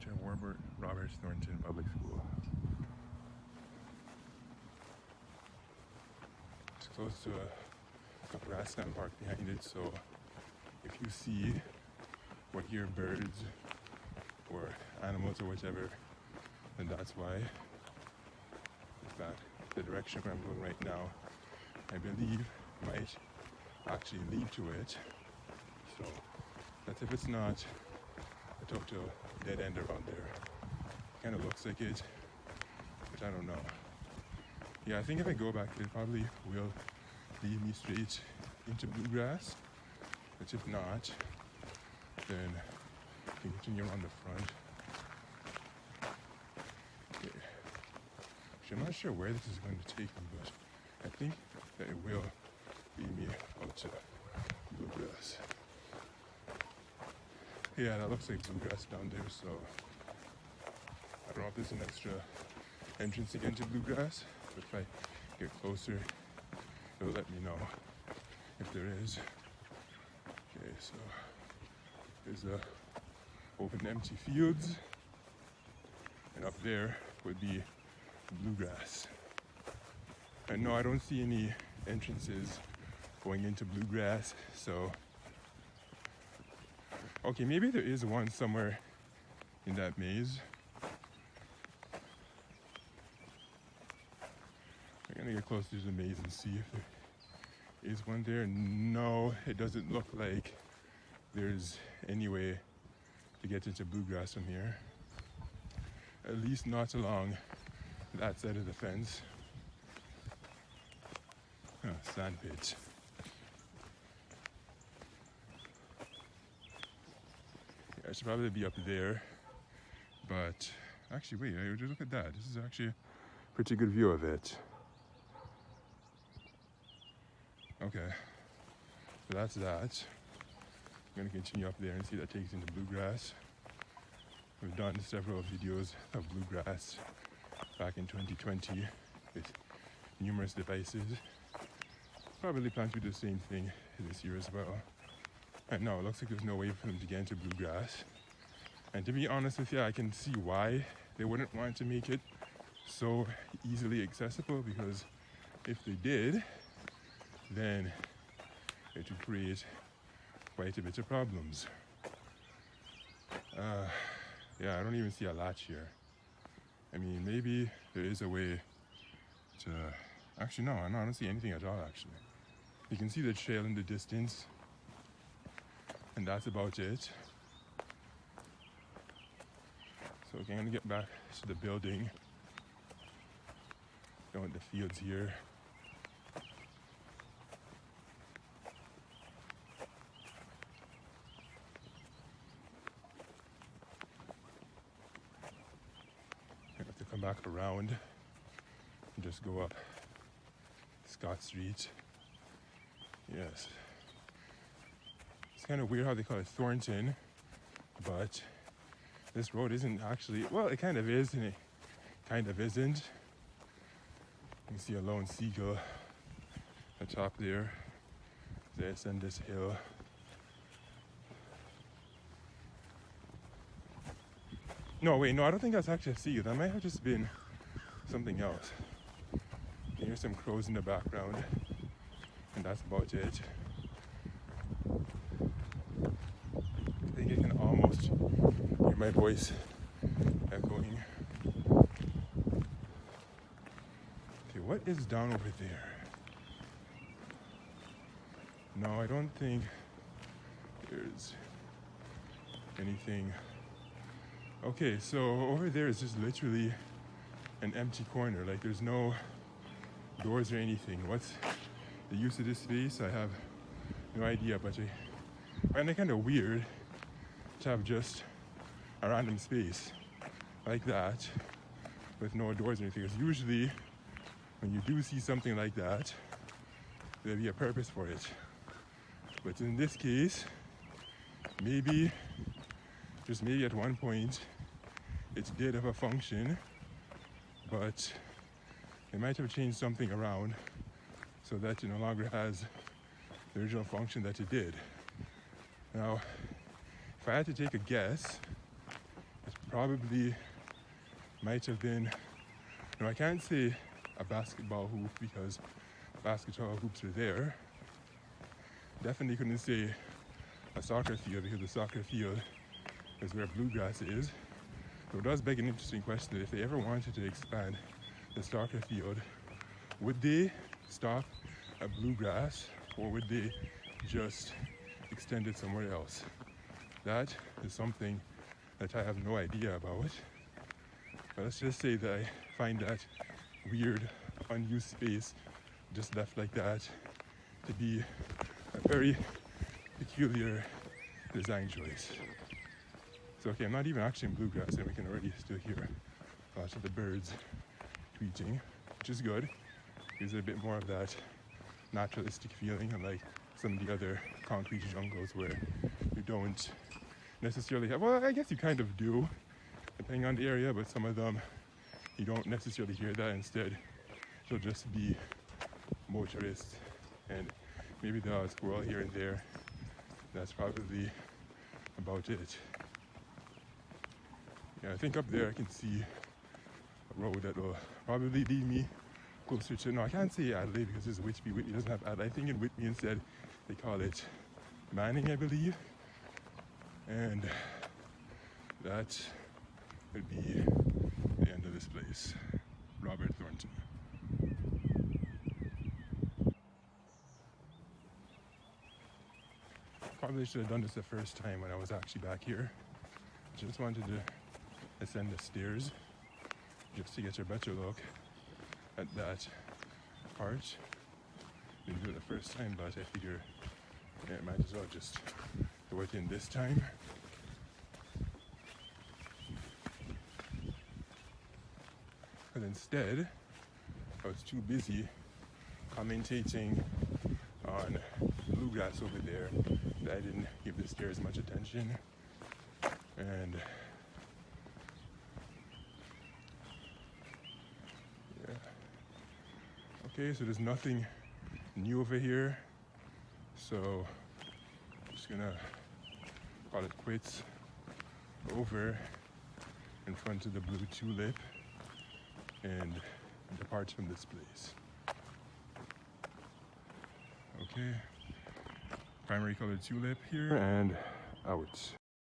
Dr. Warbert Roberts, Thornton Public School. It's close to a grassland park behind it, so if you see or hear birds or animals or whatever, then that's why. In fact, the direction where I'm going right now, I believe might actually lead to it. So that's if it's not a total dead end around there. Kind of looks like it, but I don't know. Yeah, I think if I go back, it probably will lead me straight into bluegrass. But if not, then I can continue on the front. Okay. Actually, I'm not sure where this is going to take me, but I think that it will lead me out to bluegrass. Yeah, that looks like bluegrass down there, so I don't know if there's an extra entrance again to bluegrass, but if I get closer, it'll let me know if there is. Okay, so there's a open empty fields, and up there would be bluegrass. And no, I don't see any entrances going into bluegrass, so okay, maybe there is one somewhere in that maze. I'm gonna get closer to the maze and see if there is one there. No, it doesn't look like there's any way to get into bluegrass from here. At least not along that side of the fence. Sand pit. Yeah, I should probably be up there, but actually wait, just look at that. This is actually a pretty good view of it. Okay, so that's that. I'm gonna continue up there and see if that takes into bluegrass. We've done several videos of bluegrass back in 2020 with numerous devices. Probably plan to do the same thing this year as well. And no, it looks like there's no way for them to get into bluegrass. And to be honest with you, I can see why they wouldn't want to make it so easily accessible, because if they did, then it would create quite a bit of problems. Yeah, I don't even see a latch here. I mean, maybe there is a way to... Actually, no, I don't see anything at all, actually. You can see the trail in the distance, and that's about it. So I'm gonna get back to the building, down the fields here. I have to come back around and just go up Scott Street. Yes. It's kind of weird how they call it Thornton, but this road isn't actually, well, it kind of is and it kind of isn't. You can see a lone seagull atop there. This and this hill. No, wait, no, I don't think that's actually a seagull. That might have just been something else. You hear some crows in the background, and that's about it. I think I can almost hear my voice echoing. Okay, what is down over there? No, I don't think there's anything. Okay, so over there is just literally an empty corner. Like, there's no doors or anything. What's the use of this space? I have no idea, but I find it kind of weird to have just a random space like that with no doors or anything. Because usually when you do see something like that, there'll be a purpose for it. But in this case, maybe, just maybe at one point, it did have a function, but they might have changed something around so that it no longer has the original function that it did. Now, if I had to take a guess, it's probably might have been, no, I can't say a basketball hoop because basketball hoops are there. Definitely couldn't say a soccer field because the soccer field is where bluegrass is. So it does beg an interesting question that if they ever wanted to expand the soccer field, would they stop at bluegrass or would they just extend it somewhere else? That is something that I have no idea about. But let's just say that I find that weird, unused space just left like that to be a very peculiar design choice. So okay, I'm not even actually in bluegrass and we can already still hear lots of the birds tweeting, which is good. Gives it a bit more of that naturalistic feeling, unlike some of the other concrete jungles where you don't necessarily have, well, I guess you kind of do, depending on the area, but some of them you don't necessarily hear that. Instead, it'll just be motorists and maybe the odd squirrel here and there. That's probably about it. Yeah, I think up there I can see a road that will probably lead me closer to, no, I can't say Adelaide because it's Whitby. Whitby doesn't have Adelaide. I think in Whitby instead they call it Manning, I believe. And that would be the end of this place. Robert Thornton. Probably should have done this the first time when I was actually back here. Just wanted to ascend the stairs just to get a better look at that part. Didn't do it the first time, but I figure yeah, I might as well just do it in this time. But instead, I was too busy commentating on bluegrass over there that I didn't give the stairs much attention. And yeah. Okay, so there's nothing new over here. So I'm just gonna call it quits over in front of the blue tulip and depart from this place. Okay, primary colored tulip here and out.